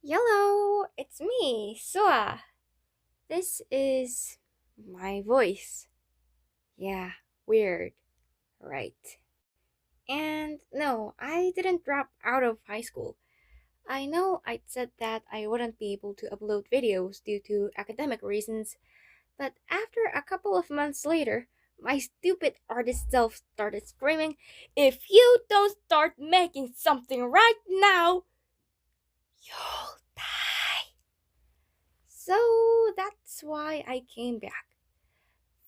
Hello, it's me, Sua. This is my voice. Yeah, weird, right? And no, I didn't drop out of high school. I know I said that I wouldn't be able to upload videos due to academic reasons, but after a couple of months later, my stupid artist self started screaming, "If you don't start making something right now, you'll die." So that's why I came back.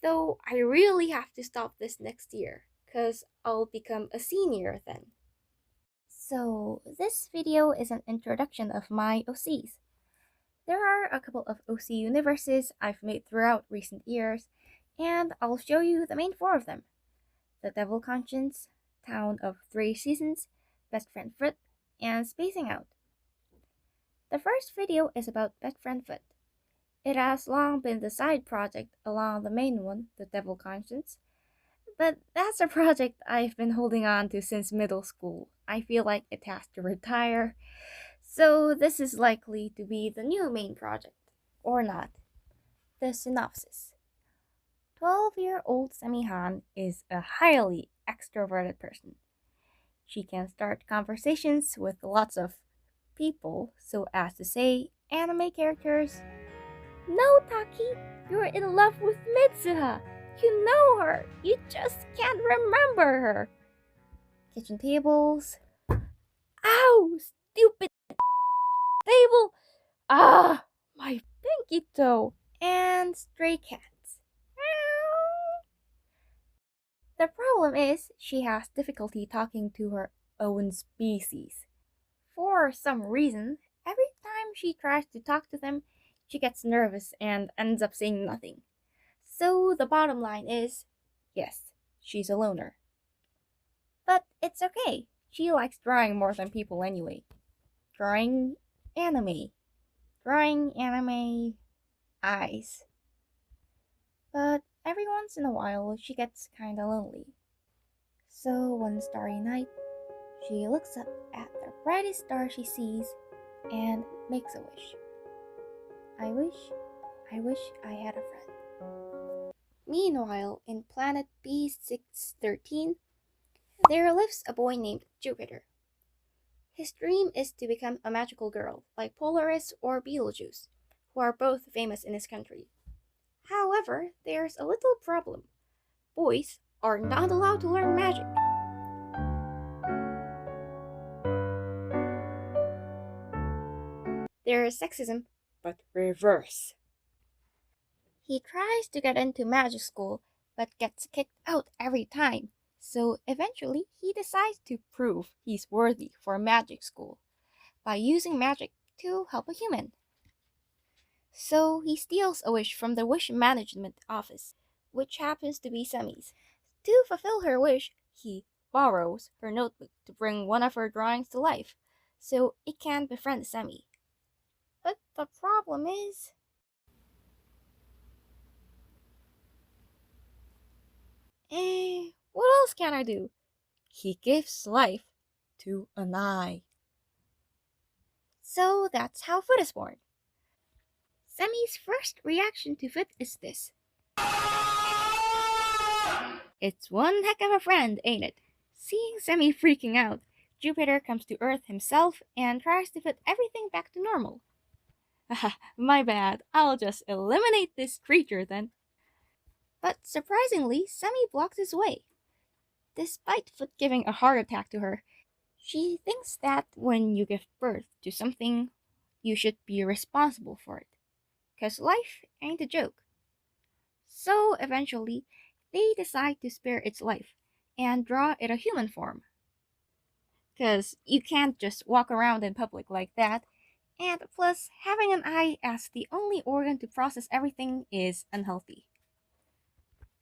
Though I really have to stop this next year, cause I'll become a senior then. So this video is an introduction of my OCs. There are a couple of OC universes I've made throughout recent years, and I'll show you the main four of them. The Devil Conscience, Town of Three Seasons, Best Friend Foot, and Spacing Out. The first video is about Best Friend Foot. It has long been the side project along the main one, the Devil Conscience, but that's a project I've been holding on to since middle school. I feel like it has to retire, so this is likely to be the new main project. Or not. The synopsis. 12-year-old Semi-Han is a highly extroverted person. She can start conversations with lots of people, so as to say, anime characters. No, Taki, you're in love with Mitsuha. You know her. You just can't remember her. Kitchen tables. Ow! Stupid table! Ah! My pinky toe! And stray cats. Meow. The problem is, she has difficulty talking to her own species. For some reason, every time she tries to talk to them, she gets nervous and ends up saying nothing. So the bottom line is, yes, she's a loner. But it's okay. She likes drawing more than people anyway. Drawing anime. Drawing anime eyes. But every once in a while, she gets kinda lonely. So one starry night, she looks up at the brightest star she sees and makes a wish. I wish I had a friend. Meanwhile, in planet B613, there lives a boy named Jupiter. His dream is to become a magical girl, like Polaris or Beetlejuice, who are both famous in his country. However, there's a little problem. Boys are not allowed to learn magic. There is sexism, but reverse. He tries to get into magic school, but gets kicked out every time. So eventually, he decides to prove he's worthy for magic school by using magic to help a human. So he steals a wish from the wish management office, which happens to be Semi's. To fulfill her wish, he borrows her notebook to bring one of her drawings to life, so it can befriend Semi. But the problem is, what else can I do? He gives life to an eye. So that's how Foot is born. Semi's first reaction to Foot is this. It's one heck of a friend, ain't it? Seeing Semi freaking out, Jupiter comes to Earth himself and tries to put everything back to normal. Haha, my bad. I'll just eliminate this creature then. But surprisingly, Semi blocks his way. Despite Foot giving a heart attack to her, she thinks that when you give birth to something, you should be responsible for it. 'Cause life ain't a joke. So eventually, they decide to spare its life and draw it a human form. 'Cause you can't just walk around in public like that, and plus, having an eye as the only organ to process everything is unhealthy.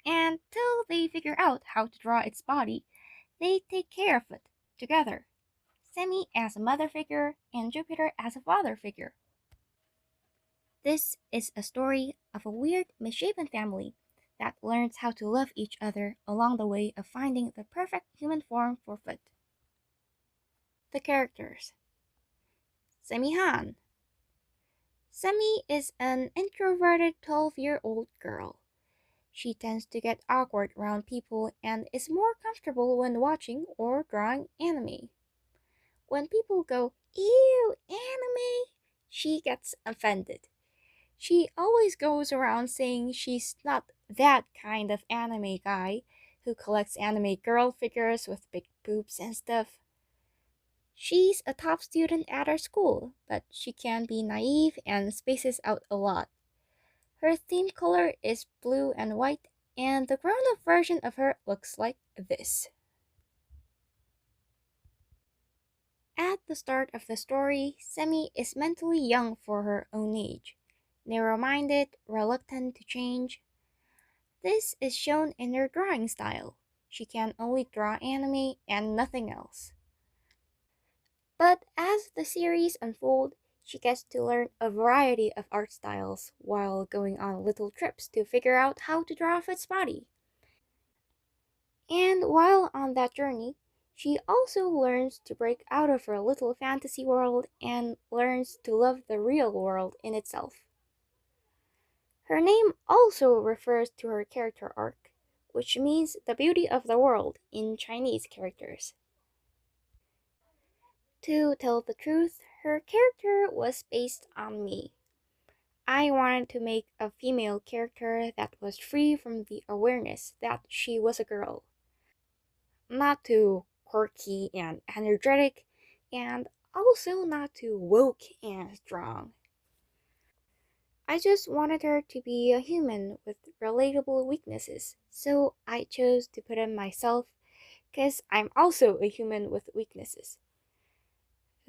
And till they figure out how to draw its body, they take care of it together. Semi as a mother figure and Jupiter as a father figure. This is a story of a weird, misshapen family that learns how to love each other along the way of finding the perfect human form for Foot. The characters: Semi-Han, Semi is an introverted 12-year-old girl. She tends to get awkward around people and is more comfortable when watching or drawing anime. When people go, "Ew, anime," she gets offended. She always goes around saying she's not that kind of anime guy who collects anime girl figures with big boobs and stuff. She's a top student at her school, but she can be naive and spaces out a lot. Her theme color is blue and white, and the grown up version of her looks like this. At the start of the story, Semi is mentally young for her own age, narrow minded, reluctant to change. This is shown in her drawing style. She can only draw anime and nothing else. But as the series unfolds, she gets to learn a variety of art styles while going on little trips to figure out how to draw Foot's body. And while on that journey, she also learns to break out of her little fantasy world and learns to love the real world in itself. Her name also refers to her character arc, which means the beauty of the world in Chinese characters. To tell the truth, her character was based on me. I wanted to make a female character that was free from the awareness that she was a girl. Not too quirky and energetic, and also not too woke and strong. I just wanted her to be a human with relatable weaknesses, so I chose to put in myself, because I'm also a human with weaknesses.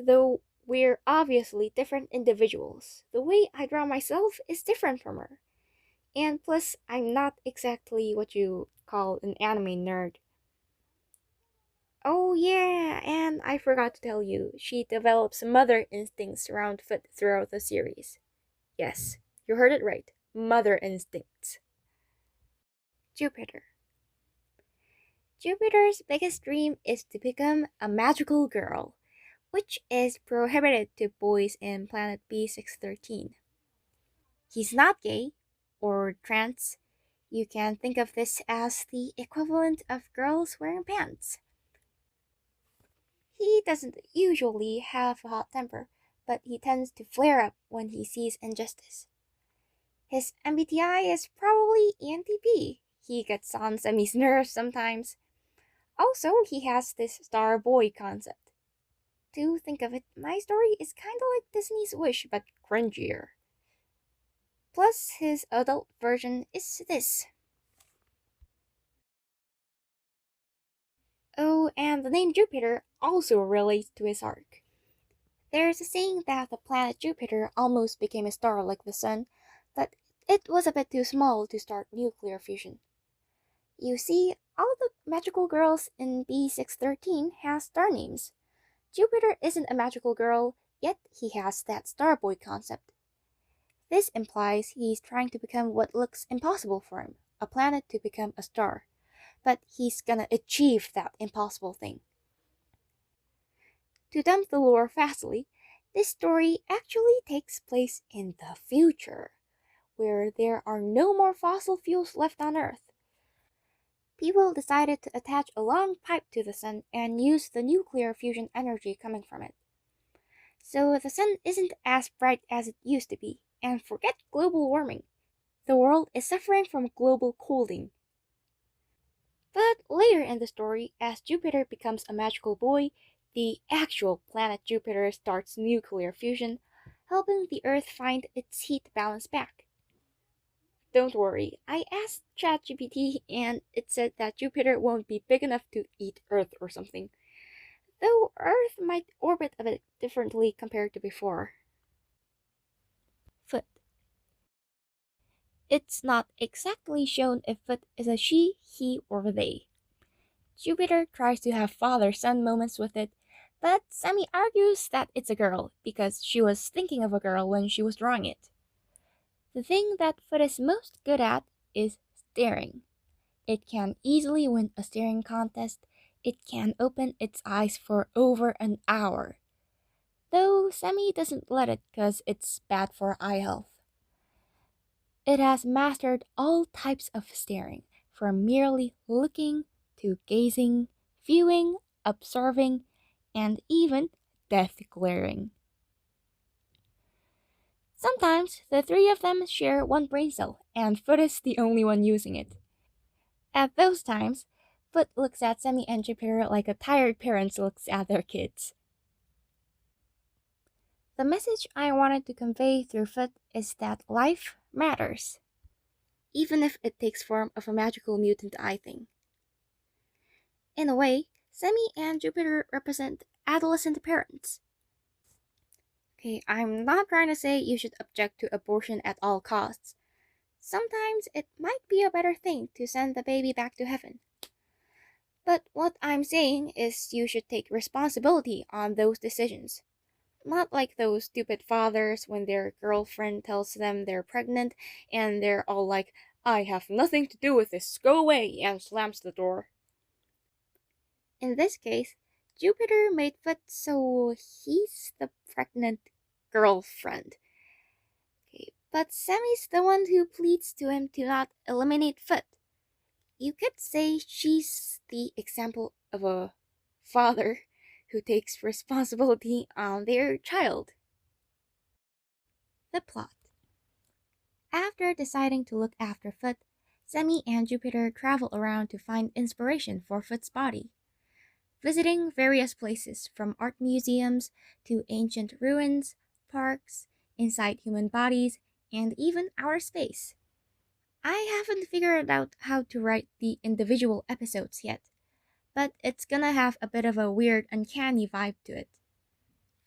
Though we're obviously different individuals, the way I draw myself is different from her. And plus, I'm not exactly what you call an anime nerd. Oh, yeah, and I forgot to tell you, she develops mother instincts around Foot throughout the series. Yes, you heard it right. Mother instincts. Jupiter. Jupiter's biggest dream is to become a magical girl, which is prohibited to boys in planet B613. He's not gay or trans. You can think of this as the equivalent of girls wearing pants. He doesn't usually have a hot temper, but he tends to flare up when he sees injustice. His MBTI is probably ENTP. He gets on Semi's nerves sometimes. Also, he has this star boy concept. To think of it, my story is kinda like Disney's Wish, but cringier. Plus, his adult version is this. Oh, and the name Jupiter also relates to his arc. There's a saying that the planet Jupiter almost became a star like the Sun, but it was a bit too small to start nuclear fusion. You see, all the magical girls in B613 have star names. Jupiter isn't a magical girl, yet he has that starboy concept. This implies he's trying to become what looks impossible for him, a planet to become a star. But he's gonna achieve that impossible thing. To dump the lore fastly, this story actually takes place in the future, where there are no more fossil fuels left on Earth. People decided to attach a long pipe to the sun and use the nuclear fusion energy coming from it. So the sun isn't as bright as it used to be, and forget global warming. The world is suffering from global cooling. But later in the story, as Jupiter becomes a magical boy, the actual planet Jupiter starts nuclear fusion, helping the Earth find its heat balance back. Don't worry, I asked ChatGPT and it said that Jupiter won't be big enough to eat Earth or something, though Earth might orbit a bit differently compared to before. Foot. It's not exactly shown if Foot is a she, he, or they. Jupiter tries to have father-son moments with it, but Semi argues that it's a girl because she was thinking of a girl when she was drawing it. The thing that Foot is most good at is staring. It can easily win a staring contest. It can open its eyes for over an hour. though Semi doesn't let it because it's bad for eye health. It has mastered all types of staring, from merely looking to gazing, viewing, observing, and even death glaring. Sometimes the three of them share one brain cell, and Foot is the only one using it. At those times, Foot looks at Semi and Jupiter like a tired parent looks at their kids. The message I wanted to convey through Foot is that life matters, even if it takes form of a magical mutant eye thing. In a way, Semi and Jupiter represent adolescent parents. Okay, I'm not trying to say you should object to abortion at all costs. Sometimes it might be a better thing to send the baby back to heaven. But what I'm saying is you should take responsibility on those decisions. Not like those stupid fathers when their girlfriend tells them they're pregnant and they're all like, I have nothing to do with this, go away, and slams the door. In this case, Jupiter made Foot so he's the pregnant girlfriend. Okay, but Semi's the one who pleads to him to not eliminate Foot. You could say she's the example of a father who takes responsibility on their child. The plot. After deciding to look after Foot, Semi and Jupiter travel around to find inspiration for Foot's body, visiting various places from art museums to ancient ruins, parks, inside human bodies, and even outer space. I haven't figured out how to write the individual episodes yet, but it's gonna have a bit of a weird, uncanny vibe to it.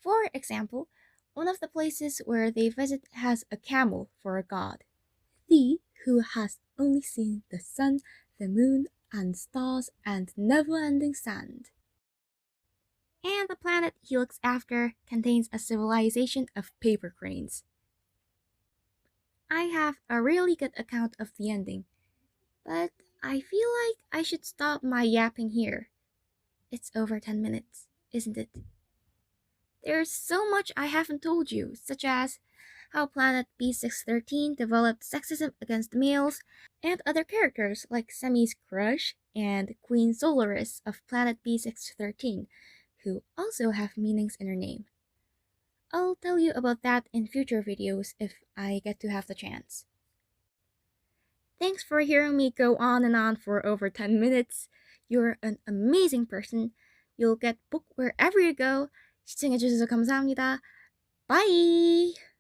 For example, one of the places where they visit has a camel for a god. Thee, who has only seen the sun, the moon, and stars and never-ending sand. And the planet he looks after contains a civilization of paper cranes. I have a really good account of the ending, but I feel like I should stop my yapping here. It's over 10 minutes, isn't it? There's so much I haven't told you, such as how Planet B613 developed sexism against males, and other characters like Semi's crush and Queen Solaris of Planet B613, who also have meanings in her name. I'll tell you about that in future videos if I get to have the chance. Thanks for hearing me go on and on for over 10 minutes. You're an amazing person. You'll get booked wherever you go. 시청해주셔서 감사합니다. Bye!